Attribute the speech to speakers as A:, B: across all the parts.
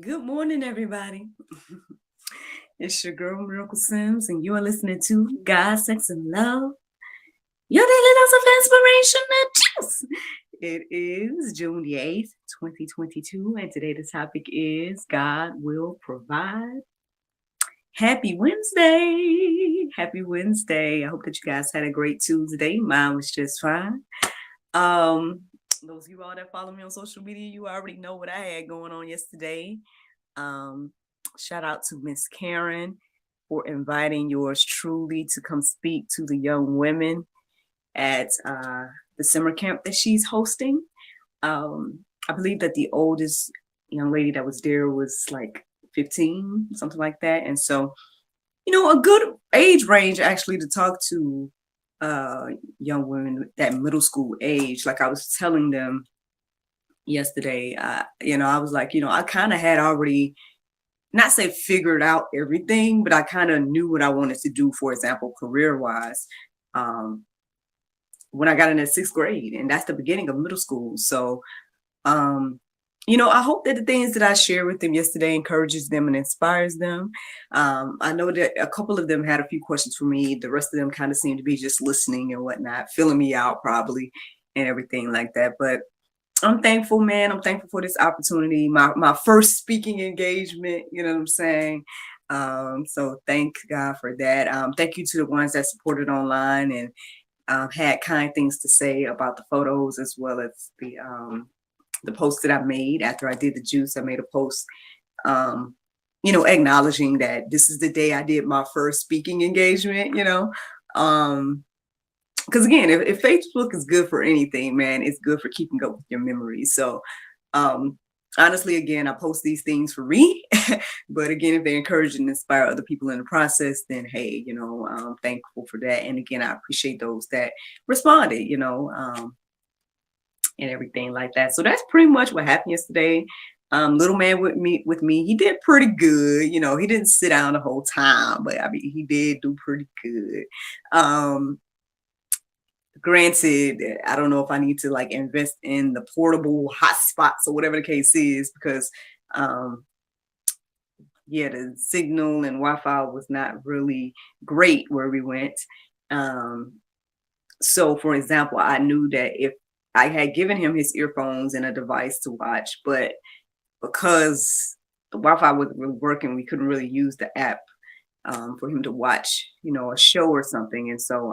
A: Good morning, everybody. It's your girl, Miracle Sims, and you are listening to God, Sex, and Love, your daily dose of inspiration and juice. It is June the 8th, 2022, and today the topic is God will provide. Happy Wednesday. Happy Wednesday. I hope that you guys had a great Tuesday. Mine was just fine. Um, those of you all that follow me on social media, you already know what I had going on yesterday. Um, Shout out to Miss Karen for inviting yours truly to come speak to the young women at the summer camp that she's hosting. I believe that the oldest young lady that was there was like 15, something like that. And so, a good age range actually to talk to uh young women that middle school age. Like I was telling them yesterday, I was like, I kind of had already not say figured out everything, but I kind of knew what I wanted to do, for example, career wise, um, when I got in the sixth grade. And that's the beginning of middle school. So, um, I hope that the things that I shared with them yesterday encourages them and inspires them. I know that a couple of them had a few questions for me. The rest of them kind of seemed to be just listening and whatnot, filling me out probably and everything like that. But I'm thankful, man. I'm thankful for this opportunity. My first speaking engagement, you know what I'm saying? So thank God for that. Thank you to the ones that supported online and had kind things to say about the photos as well as the post that I made after I did the juice. I made a post, um, acknowledging that this is the day I did my first speaking engagement. Um, because again, if Facebook is good for anything, man, it's good for keeping up with your memories. So, um, honestly, again, I post these things for me, but again, if they encourage and inspire other people in the process, then hey, I'm thankful for that. And again, I appreciate those that responded, and everything like that. So that's pretty much what happened yesterday. Little man with me, he did pretty good. He didn't sit down the whole time, but I mean, he did do pretty good. Um, Granted, I don't know if I need to like invest in the portable hotspots or whatever the case is because um yeah, the signal and Wi-Fi was not really great where we went. um so for example, I knew that if I had given him his earphones and a device to watch, but because the Wi-Fi wasn't really working, we couldn't really use the app for him to watch a show or something. And so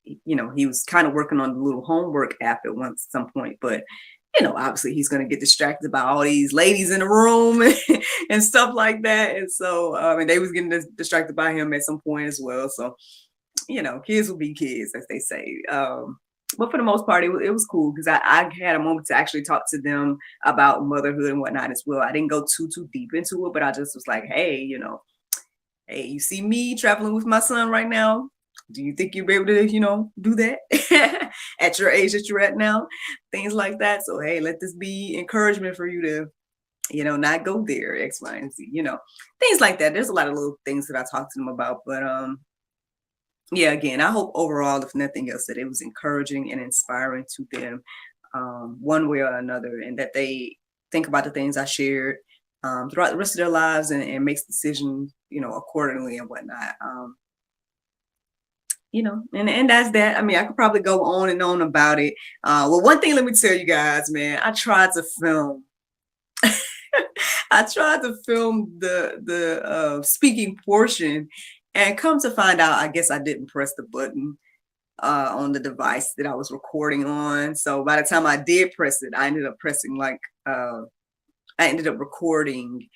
A: he was kind of working on the little homework app at some point, but obviously he's going to get distracted by all these ladies in the room and stuff like that. And so, and they was getting distracted by him at some point as well. So, kids will be kids, as they say. But for the most part, it was cool because I had a moment to actually talk to them about motherhood and whatnot as well. I didn't go too deep into it, but I just was like, hey, hey, you see me traveling with my son right now? Do you think you'll be able to, do that at your age that you're at now? Things like that. So, hey, let this be encouragement for you to, not go there, X, Y, and Z, things like that. There's a lot of little things that I talked to them about. But yeah, again, I hope overall, if nothing else, that it was encouraging and inspiring to them one way or another, and that they think about the things I shared throughout the rest of their lives and makes decisions, accordingly and whatnot. And that's that. I mean, I could probably go on and on about it. Well, one thing, let me tell you guys, man, I tried to film. I tried to film the speaking portion, and come to find out, I guess I didn't press the button on the device that I was recording on. So by the time I did press it, I ended up recording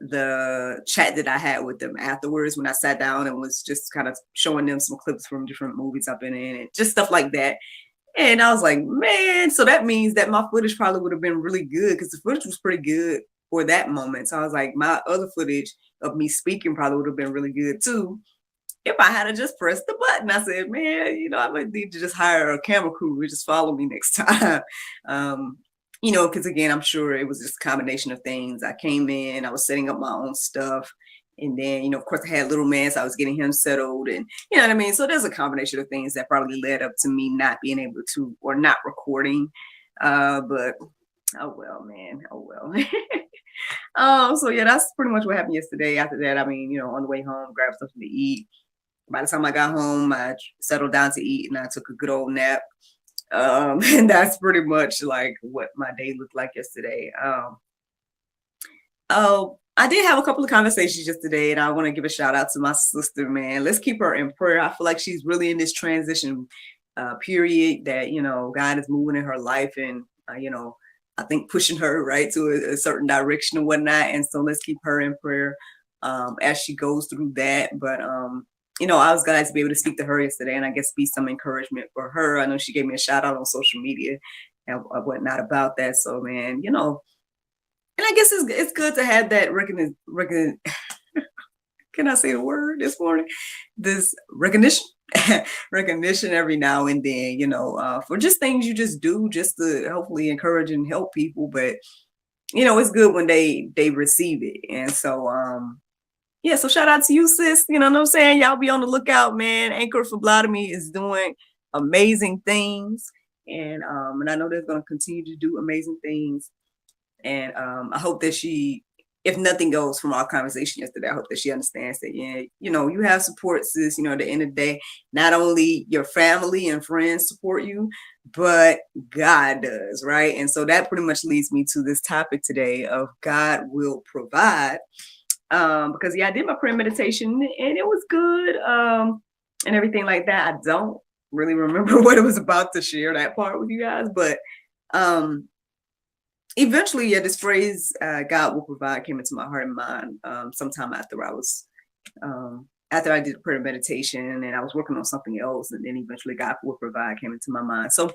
A: the chat that I had with them afterwards when I sat down and was just kind of showing them some clips from different movies I've been in and just stuff like that. And I was like, man, so that means that my footage probably would have been really good because the footage was pretty good for that moment. So I was like, my other footage of me speaking probably would have been really good too if I had to just press the button. I said, man, I might need to just hire a camera crew to just follow me next time. Because again, I'm sure it was just a combination of things. I came in, I was setting up my own stuff. And then, of course, I had little man, so I was getting him settled. And you know what I mean? So there's a combination of things that probably led up to me not being able to, or not recording. But Oh well, man. Oh well. So yeah, that's pretty much what happened yesterday. After that, I mean, on the way home, grabbed something to eat. By the time I got home, I settled down to eat and I took a good old nap. And that's pretty much like what my day looked like yesterday. Oh, I did have a couple of conversations yesterday, and I want to give a shout out to my sister, man. Let's keep her in prayer. I feel like she's really in this transition period that, God is moving in her life and, I think pushing her right to a certain direction and whatnot. And so let's keep her in prayer as she goes through that. But, I was glad to be able to speak to her yesterday and I guess be some encouragement for her. I know she gave me a shout out on social media and whatnot about that. So, man, and I guess it's good to have that can I say the word this morning? This recognition, recognition every now and then, for just things you just do, just to hopefully encourage and help people. But it's good when they receive it, and so yeah. So shout out to you, sis. You know what I'm saying? Y'all be on the lookout, man. Anchor Phlebotomy is doing amazing things, and I know they're going to continue to do amazing things. And I hope that she, if nothing goes from our conversation yesterday, I hope that she understands that, yeah, you have support, sis. At the end of the day, not only your family and friends support you, but God does, right? And so that pretty much leads me to this topic today of God will provide. Because, yeah, I did my prayer meditation and it was good and everything like that. I don't really remember what it was about to share that part with you guys, but eventually, yeah, this phrase "God will provide" came into my heart and mind sometime after after I did prayer meditation and I was working on something else, and then eventually God will provide came into my mind. So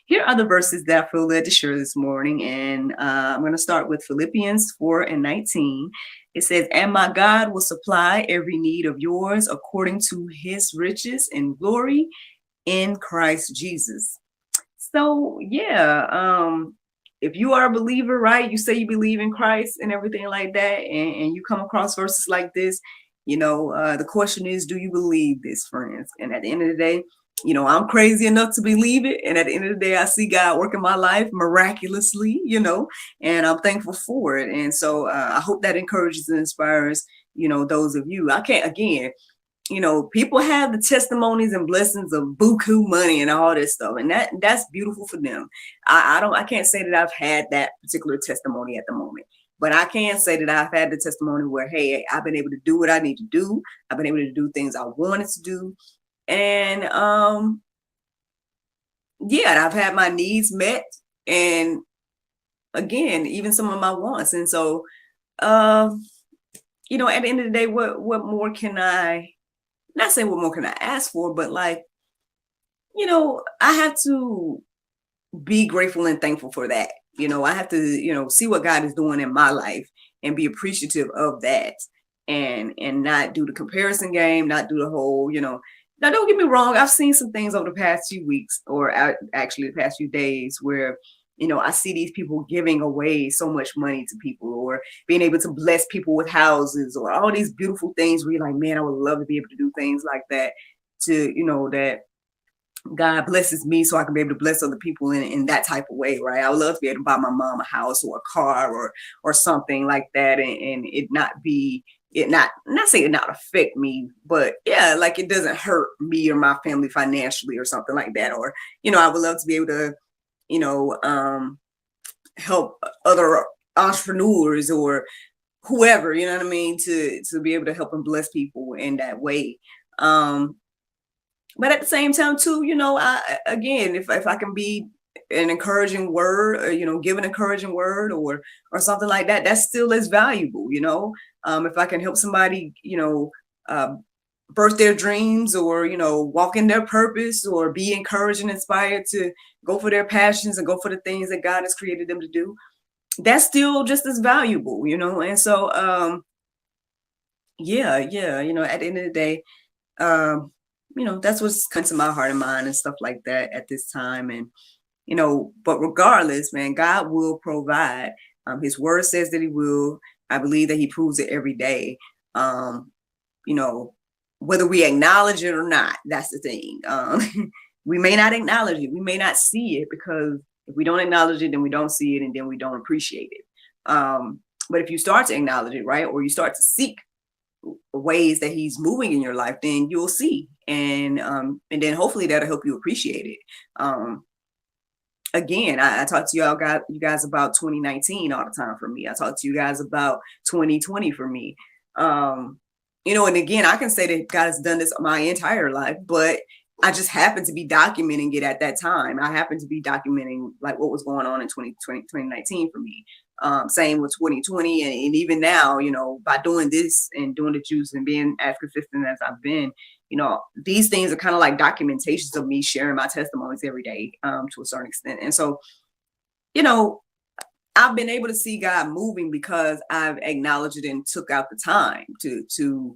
A: here are the verses that I feel led to share this morning, and I'm going to start with Philippians 4:19. It says, "And my God will supply every need of yours according to His riches and glory in Christ Jesus." So yeah, if you are a believer, right, you say you believe in Christ and everything like that, and you come across verses like this, the question is, do you believe this, friends? And at the end of the day, I'm crazy enough to believe it. And at the end of the day, I see God work in my life miraculously, and I'm thankful for it. And so I hope that encourages and inspires, those of you. I can't, again, people have the testimonies and blessings of buku money and all this stuff, and that's beautiful for them. I can't say that I've had that particular testimony at the moment, but I can say that I've had the testimony where, hey, I've been able to do what I need to do. I've been able to do things I wanted to do, and yeah, I've had my needs met, and again, even some of my wants. And so, at the end of the day, what more can I? Not saying what more can I ask for, but like, I have to be grateful and thankful for that. I have to, see what God is doing in my life and be appreciative of that, and not do the comparison game, not do the whole, now don't get me wrong. I've seen some things over the past few weeks, or actually the past few days, where I see these people giving away so much money to people, or being able to bless people with houses, or all these beautiful things where you're like, man, I would love to be able to do things like that, to, that God blesses me so I can be able to bless other people in that type of way, right? I would love to be able to buy my mom a house or a car or something like that, and it not be, it not say it not affect me, but yeah, like it doesn't hurt me or my family financially or something like that. Or, I would love to be able to, help other entrepreneurs or whoever, you know what I mean, to be able to help and bless people in that way. But at the same time too, again, if I can be an encouraging word, or, give an encouraging word or something like that, that still is valuable, if I can help somebody, birth their dreams, or, walk in their purpose, or be encouraged and inspired to go for their passions and go for the things that God has created them to do, that's still just as valuable, And so, yeah, at the end of the day, that's what's come to my heart and mind and stuff like that at this time. And, but regardless, man, God will provide. His word says that He will. I believe that He proves it every day. Whether we acknowledge it or not, that's the thing. We may not acknowledge it. We may not see it because, If we don't acknowledge it, then we don't see it, and then we don't appreciate it. But if you start to acknowledge it, right, or you start to seek ways that he's moving in your life, then you'll see, and then hopefully that'll help you appreciate it. Again, I talk to you guys about 2019 all the time for me. I talk to you guys about 2020 for me. And again, I can say that God has done this my entire life, but I just happened to be documenting it at that time. I happened to be documenting like what was going on in 2019 for me. Same with 2020. And even now, by doing this and doing the juice and being as consistent as I've been, these things are kind of like documentations of me sharing my testimonies every day, to a certain extent. And so, I've been able to see God moving because I've acknowledged it and took out the time to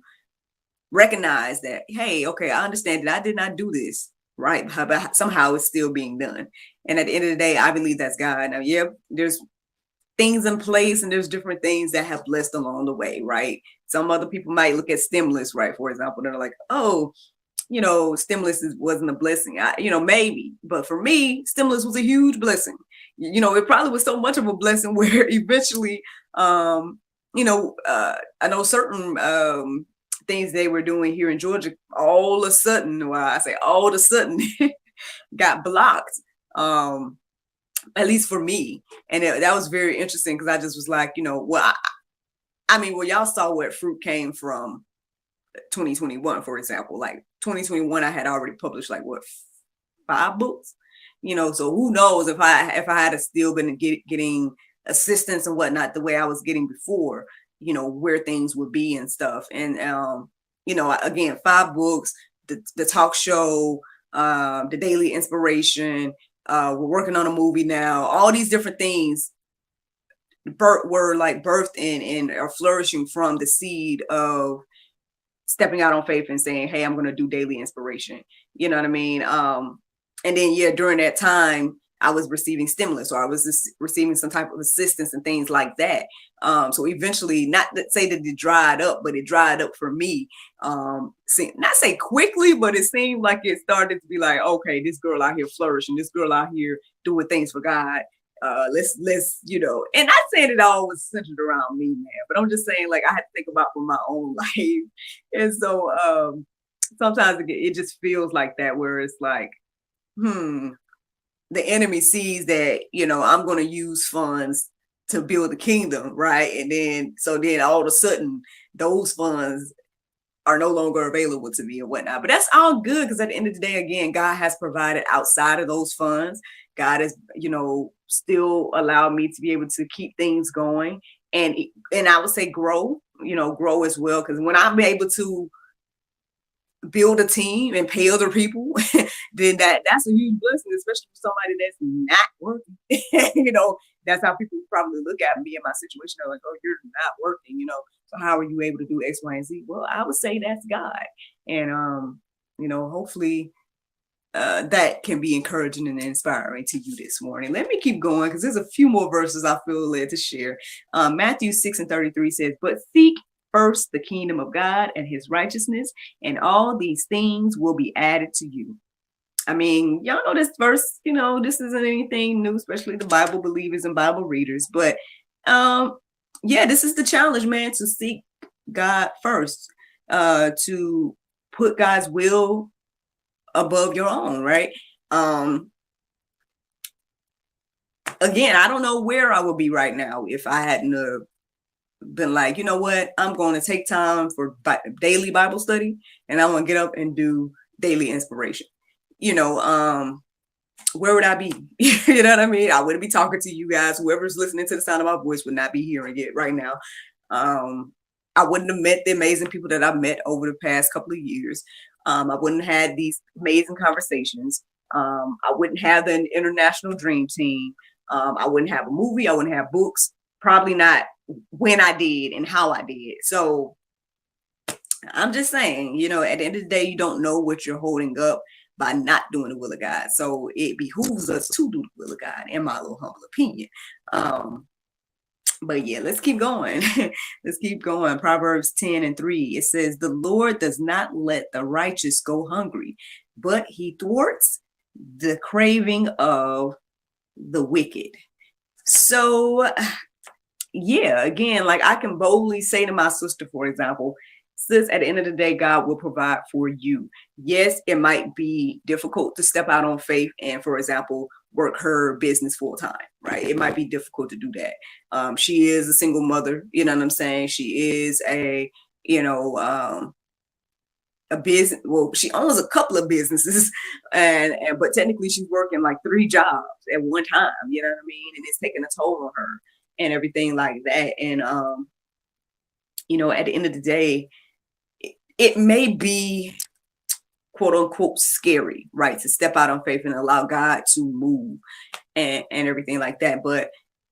A: recognize that, hey, okay, I understand that I did not do this, right? But somehow it's still being done. And at the end of the day, I believe that's God. Now, yeah, there's things in place and there's different things that have blessed along the way, right? Some other people might look at stimulus, right? For example, they're like, oh, stimulus wasn't a blessing. Maybe, but for me, stimulus was a huge blessing. It probably was so much of a blessing where eventually, I know certain things they were doing here in Georgia, all of a sudden, got blocked. At least for me. And that was very interesting because I just was like, y'all saw where fruit came from 2021, for example. Like 2021, I had already published like 5 books, so who knows if I had still been getting assistance and whatnot the way I was getting before, where things would be and stuff. And, again, 5 books, the talk show, the daily inspiration, we're working on a movie now, all these different things were like birthed and are flourishing from the seed of stepping out on faith and saying, hey, I'm going to do daily inspiration. You know what I mean? And then, during that time, I was receiving stimulus, or I was just receiving some type of assistance and things like that. So eventually, not to say that it dried up, but it dried up for me. Not say quickly, but it seemed like it started to be like, okay, this girl out here flourishing, this girl out here doing things for God. Let's and not saying it all was centered around me, man, but I'm just saying, like, I had to think about for my own life. And so sometimes it just feels like that, where it's like, the enemy sees that, I'm going to use funds to build the kingdom, right? And then all of a sudden, those funds are no longer available to me or whatnot. But that's all good, because at the end of the day, again, God has provided outside of those funds. God has, still allowed me to be able to keep things going, and I would say grow as well. Because when I'm able to build a team and pay other people, then that's a huge blessing, especially for somebody that's not working. That's how people probably look at me in my situation. They're like, oh, you're not working, so how are you able to do X, Y, and Z? Well, I would say that's God. And hopefully that can be encouraging and inspiring to you this morning. Let me keep going, because there's a few more verses I feel led to share. Matthew 6:33 says, but seek first the kingdom of God and his righteousness, and all these things will be added to you. I mean, y'all know this verse, this isn't anything new, especially the Bible believers and Bible readers. But this is the challenge, man, to seek God first, to put God's will above your own, right? Again, I don't know where I would be right now if I hadn't been like, you know what, I'm going to take time for daily Bible study, and I'm going to get up and do daily inspiration. Where would I be? You know what I mean? I wouldn't be talking to you guys. Whoever's listening to the sound of my voice would not be hearing it right now. I wouldn't have met the amazing people that I've met over the past couple of years. I wouldn't have had these amazing conversations. I wouldn't have the international dream team. I wouldn't have a movie. I wouldn't have books. Probably not when I did and how I did. So I'm just saying, at the end of the day, you don't know what you're holding up by not doing the will of God. So it behooves us to do the will of God, in my little humble opinion. But yeah, let's keep going. Let's keep going. Proverbs 10:3, it says, the Lord does not let the righteous go hungry, but he thwarts the craving of the wicked. So yeah, again, like I can boldly say to my sister, for example, sis, at the end of the day, God will provide for you. Yes, it might be difficult to step out on faith and, for example, work her business full time, right? It might be difficult to do that. She is a single mother, you know what I'm saying? She is you know, a business. Well, she owns a couple of businesses, and but technically she's working like 3 jobs at one time. You know what I mean? And it's taking a toll on her and everything like that. And you know, at the end of the day, it may be quote unquote scary, right, to step out on faith and allow God to move and everything like that. But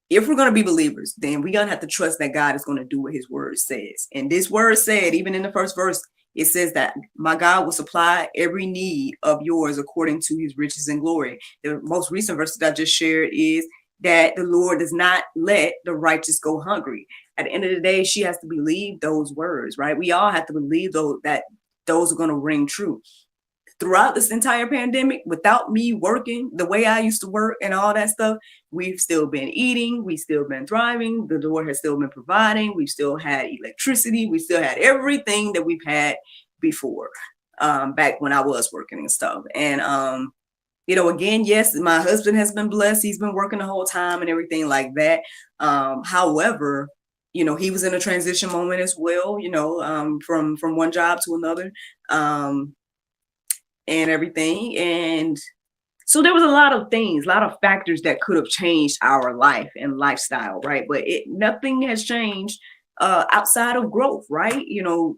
A: if we're going to be believers, then we're going to have to trust that God is going to do what his word says. And this word said, even in the first verse, it says that my God will supply every need of yours according to his riches and glory. The most recent verse that I just shared is that the Lord does not let the righteous go hungry. At the end of the day, she has to believe those words, right? We all have to believe that those are going to ring true. Throughout this entire pandemic, without me working the way I used to work and all that stuff, we've still been eating, we've still been thriving, the Lord has still been providing, we've still had electricity, we still had everything that we've had before, back when I was working and stuff. And you know, again, yes, my husband has been blessed, he's been working the whole time and everything like that. However, you know, he was in a transition moment as well, you know, from one job to another. And everything. And so there was a lot of things, a lot of factors that could have changed our life and lifestyle, right? But nothing has changed outside of growth, right? You know,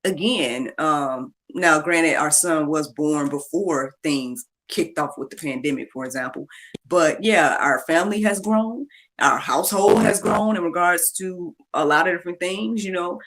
A: again, now granted, our son was born before things kicked off with the pandemic, for example. But yeah, our family has grown, our household has grown in regards to a lot of different things, you know.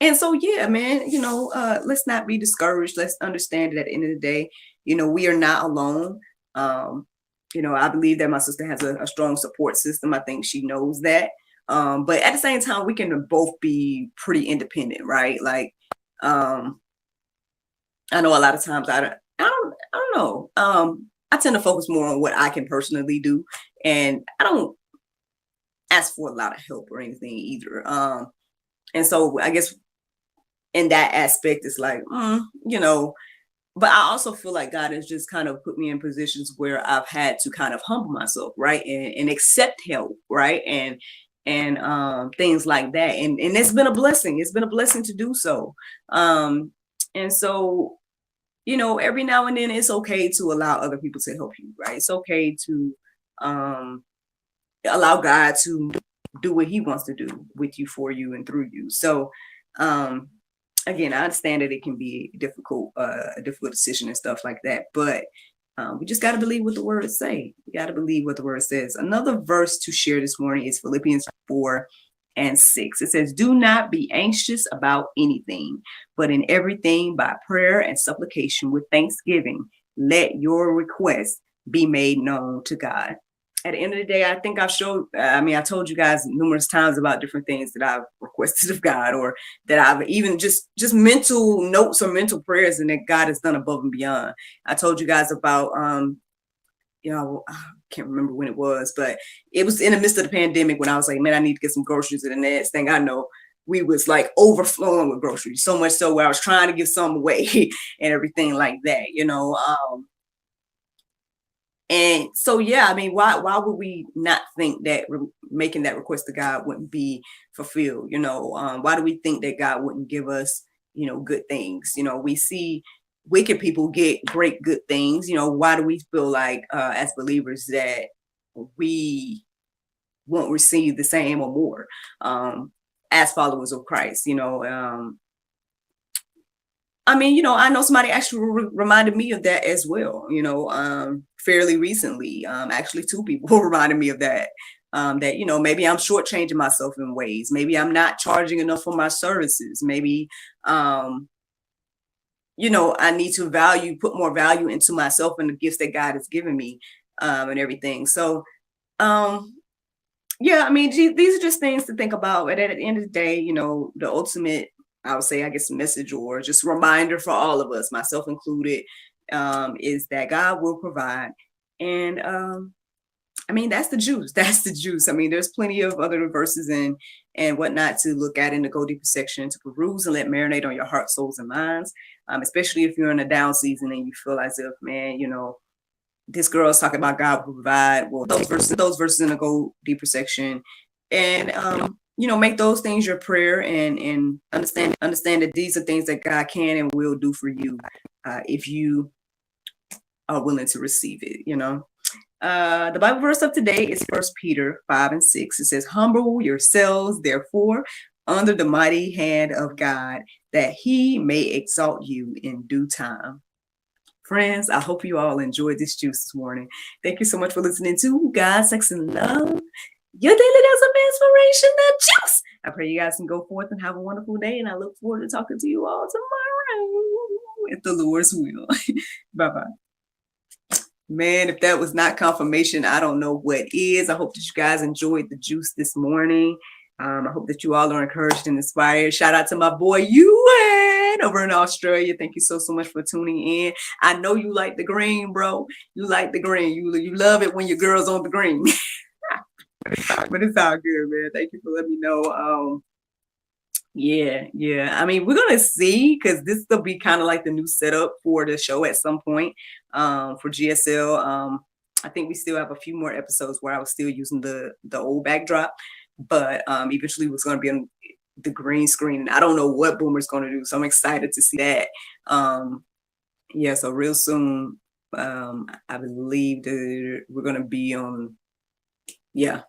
A: And so, yeah, man, you know, let's not be discouraged. Let's understand that at the end of the day, you know, we are not alone. Um, you know, I believe that my sister has a strong support system. I think she knows that. But at the same time, we can both be pretty independent, right? Like, I know a lot of times I don't know. I tend to focus more on what I can personally do, and I don't ask for a lot of help or anything either. And so I guess in that aspect, it's like, you know, but I also feel like God has just kind of put me in positions where I've had to kind of humble myself, right, and accept help, right, and things like that, and it's been a blessing. It's been a blessing to do so. And so, you know, every now and then it's okay to allow other people to help you, right? It's okay to allow God to do what he wants to do with you, for you, and through you. So again, I understand that it can be difficult, a difficult decision and stuff like that, but we just got to believe what the words say. We got to believe what the word says. Another verse to share this morning is Philippians 4:6. It says, do not be anxious about anything, but in everything by prayer and supplication with thanksgiving, let your requests be made known to God. At the end of the day, I think I told you guys numerous times about different things that I've requested of God, or that I've even just mental notes or mental prayers, and that God has done above and beyond. I told you guys about, you know, I can't remember when it was, but it was in the midst of the pandemic when I was like, man, I need to get some groceries. And the next thing I know, we was like overflowing with groceries, so much so where I was trying to give some away and everything like that, you know. And so, yeah, I mean, why would we not think that making that request to God wouldn't be fulfilled? You know, why do we think that God wouldn't give us, you know, good things? You know, we see wicked people get great good things. You know, why do we feel like as believers that we won't receive the same or more as followers of Christ? You know, I mean, you know, I know somebody actually reminded me of that as well, you know, fairly recently. Actually, 2 people reminded me of that, that, you know, maybe I'm shortchanging myself in ways. Maybe I'm not charging enough for my services. Maybe, you know, I need to put more value into myself and the gifts that God has given me, and everything. So, yeah, I mean, these are just things to think about. But at the end of the day, you know, the ultimate, I would say, I guess, message or just reminder for all of us, myself included, is that God will provide. And I mean, that's the juice. That's the juice. I mean, there's plenty of other verses and whatnot to look at in the Go Deeper section to peruse and let marinate on your heart, souls, and minds. Especially if you're in a down season and you feel as if, man, this girl is talking about God will provide. Well, those verses in the Go Deeper section, and make those things your prayer and understand that these are things that God can and will do for you if you are willing to receive it. The Bible verse of today is 1 Peter 5:6. It says, "Humble yourselves, therefore, under the mighty hand of God, that He may exalt you in due time." Friends, I hope you all enjoyed this juice this morning. Thank you so much for listening to God, Sex, and Love, your daily dose of inspiration, the juice. I pray you guys can go forth and have a wonderful day, and I look forward to talking to you all tomorrow, if the Lord's will. Bye-bye. Man, if that was not confirmation, I don't know what is. I hope that you guys enjoyed the juice this morning. I hope that you all are encouraged and inspired. Shout out to my boy, Ewan, over in Australia. Thank you so much for tuning in. I know you like the green, bro. You like the green. You love it when your girl's on the green. But it's all good, man. Thank you for letting me know. Yeah. I mean, we're gonna see, because this will be kind of like the new setup for the show at some point. For GSL. I think we still have a few more episodes where I was still using the old backdrop, but eventually it was gonna be on the green screen. And I don't know what Boomer's gonna do, so I'm excited to see that. So real soon, I believe that we're gonna be on. Yeah,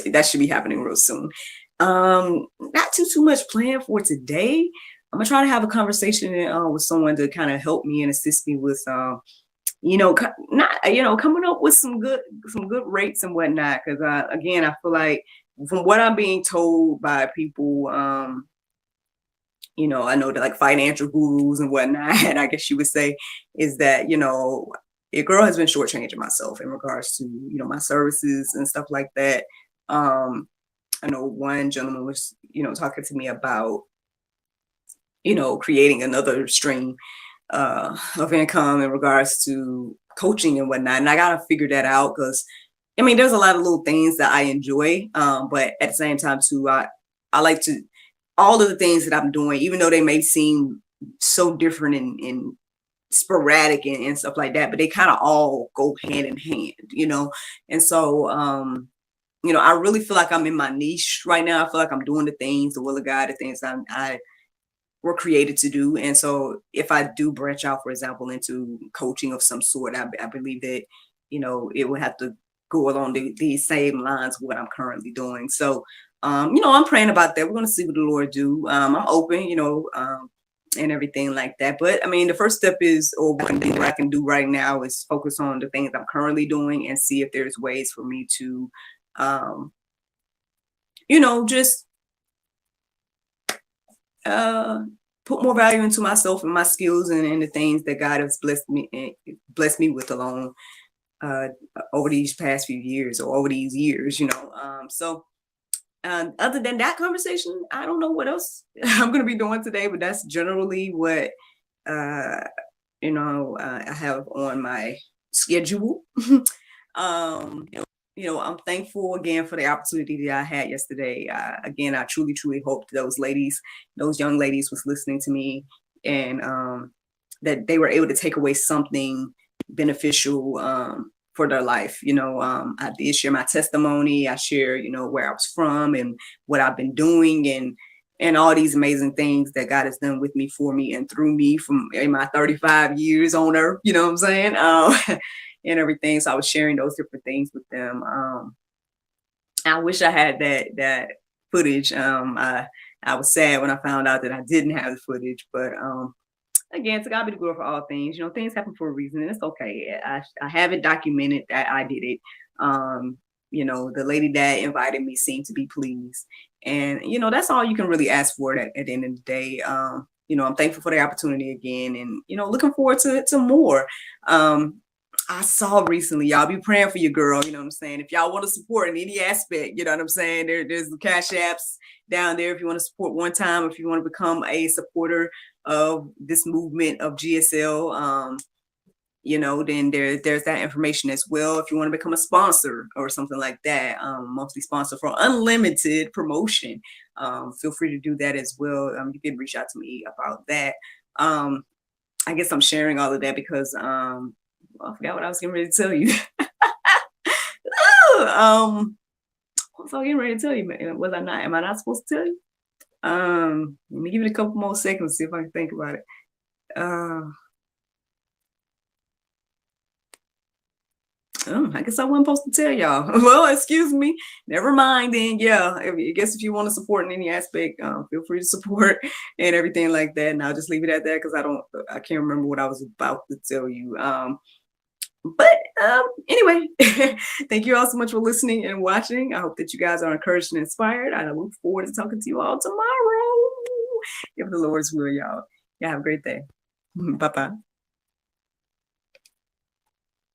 A: that should be happening real soon. Not too much planned for today. I'm gonna try to have a conversation with someone to kind of help me and assist me with coming up with some good rates and whatnot. Because again, I feel like from what I'm being told by people, I know that like financial gurus and whatnot, and I guess you would say, is that a girl has been shortchanging myself in regards to my services and stuff like that. I know one gentleman was talking to me about creating another stream of income in regards to coaching and whatnot, and I gotta figure that out, because I mean there's a lot of little things that I enjoy, but at the same time too, I like to, all of the things that I'm doing, even though they may seem so different and sporadic and stuff like that, but they kind of all go hand in hand, and so I really feel like I'm in my niche right now. I feel like I'm doing the things, the will of God, the things I were created to do. And so if I do branch out, for example, into coaching of some sort, I believe that it would have to go along these same lines of what I'm currently doing. So I'm praying about that. We're going to see what the Lord do. I'm open, and everything like that. But I mean, the first step is, or one thing that I can do right now is focus on the things I'm currently doing and see if there's ways for me to, just put more value into myself and my skills and the things that God has blessed me with along over these past few years, or over these years, so other than that conversation, I don't know what else I'm going to be doing today, but that's generally what I have on my schedule. I'm thankful again for the opportunity that I had yesterday. Again, I truly hope those young ladies was listening to me, and that they were able to take away something beneficial for their life. I did share my testimony. I share, where I was from and what I've been doing, and all these amazing things that God has done with me, for me, and through me from in my 35 years on earth, you know what I'm saying? And everything. So I was sharing those different things with them. I wish I had that footage. I was sad when I found out that I didn't have the footage, but again, to God be the glory for all things. Things happen for a reason, and it's okay. I have it documented that I did it. The lady that invited me seemed to be pleased, and that's all you can really ask for at the end of the day. I'm thankful for the opportunity again, and looking forward to more. I saw recently, y'all be praying for your girl, you know what I'm saying? If y'all want to support in any aspect, you know what I'm saying? There's the cash apps down there if you want to support one time, if you want to become a supporter of this movement of GSL. then there's that information as well. If you want to become a sponsor or something like that, monthly sponsor for unlimited promotion, feel free to do that as well. You can reach out to me about that. I guess I'm sharing all of that because I forgot what I was getting ready to tell you. What was I getting ready to tell you, man? Was I not? Am I not supposed to tell you? Let me give it a couple more seconds, see if I can think about it. I guess I wasn't supposed to tell y'all. Well, excuse me. Never mind then. Yeah, I guess if you want to support in any aspect, feel free to support and everything like that. And I'll just leave it at that because I can't remember what I was about to tell you. But anyway, thank you all so much for listening and watching. I hope that you guys are encouraged and inspired. I look forward to talking to you all tomorrow. If the Lord's will, y'all. Y'all have a great day. Bye-bye.